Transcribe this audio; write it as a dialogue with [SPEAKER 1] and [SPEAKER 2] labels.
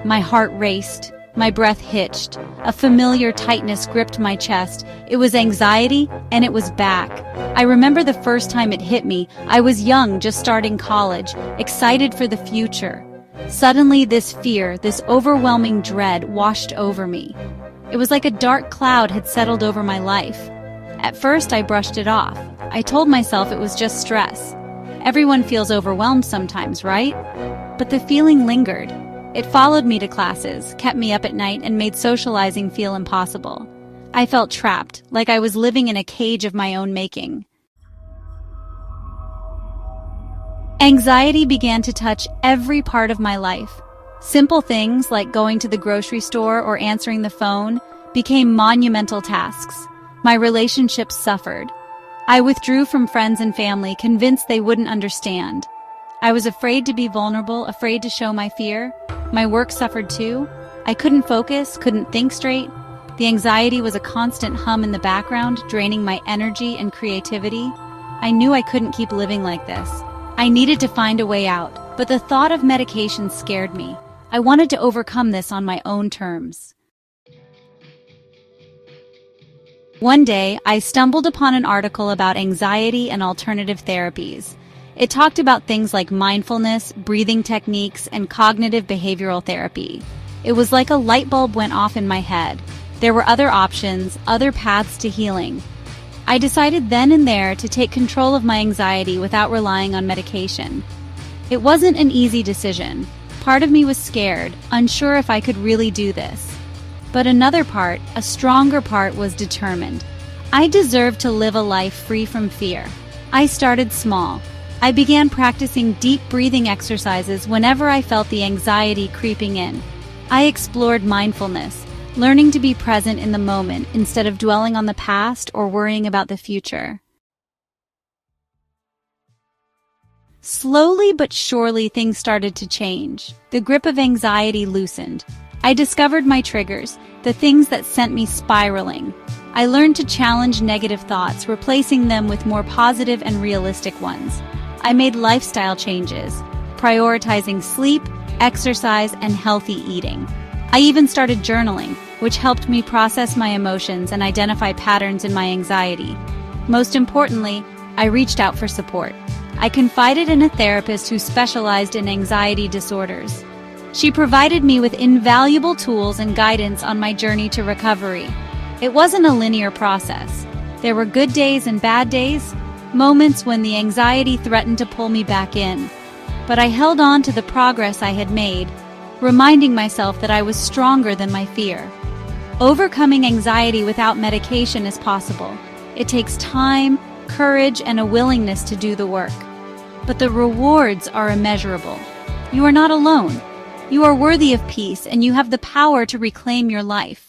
[SPEAKER 1] My heart raced. My breath hitched. A familiar tightness gripped my chest. It was anxiety, and it was back. I remember the first time it hit me. I was young, just starting college, excited for the future. Suddenly, this fear, this overwhelming dread, washed over me. It was like a dark cloud had settled over my life. At first, I brushed it off. I told myself it was just stress. Everyone feels overwhelmed sometimes, right? But the feeling lingered. It followed me to classes, kept me up at night, and made socializing feel impossible. I felt trapped, like I was living in a cage of my own making. Anxiety began to touch every part of my life. Simple things like going to the grocery store or answering the phone became monumental tasks. My relationships suffered. I withdrew from friends and family, convinced they wouldn't understand. I was afraid to be vulnerable, afraid to show my fear. My work suffered too. I couldn't focus, couldn't think straight. The anxiety was a constant hum in the background, draining my energy and creativity. I knew I couldn't keep living like this. I needed to find a way out, but the thought of medication scared me. I wanted to overcome this on my own terms. One day, I stumbled upon an article about anxiety and alternative therapies. It talked about things like mindfulness, breathing techniques, and cognitive behavioral therapy. It was like a light bulb went off in my head. There were other options, other paths to healing. I decided then and there to take control of my anxiety without relying on medication. It wasn't an easy decision. Part of me was scared, unsure if I could really do this. But another part, a stronger part, was determined. I deserved to live a life free from fear. I started small. I began practicing deep breathing exercises whenever I felt the anxiety creeping in. I explored mindfulness, learning to be present in the moment instead of dwelling on the past or worrying about the future. Slowly but surely, things started to change. The grip of anxiety loosened. I discovered my triggers, the things that sent me spiraling. I learned to challenge negative thoughts, replacing them with more positive and realistic ones. I made lifestyle changes, prioritizing sleep, exercise, and healthy eating. I even started journaling, which helped me process my emotions and identify patterns in my anxiety. Most importantly, I reached out for support. I confided in a therapist who specialized in anxiety disorders. She provided me with invaluable tools and guidance on my journey to recovery. It wasn't a linear process. There were good days and bad days, moments when the anxiety threatened to pull me back in. But I held on to the progress I had made, reminding myself that I was stronger than my fear. Overcoming anxiety without medication is possible. It takes time, courage, and a willingness to do the work. But the rewards are immeasurable. You are not alone. You are worthy of peace, and you have the power to reclaim your life.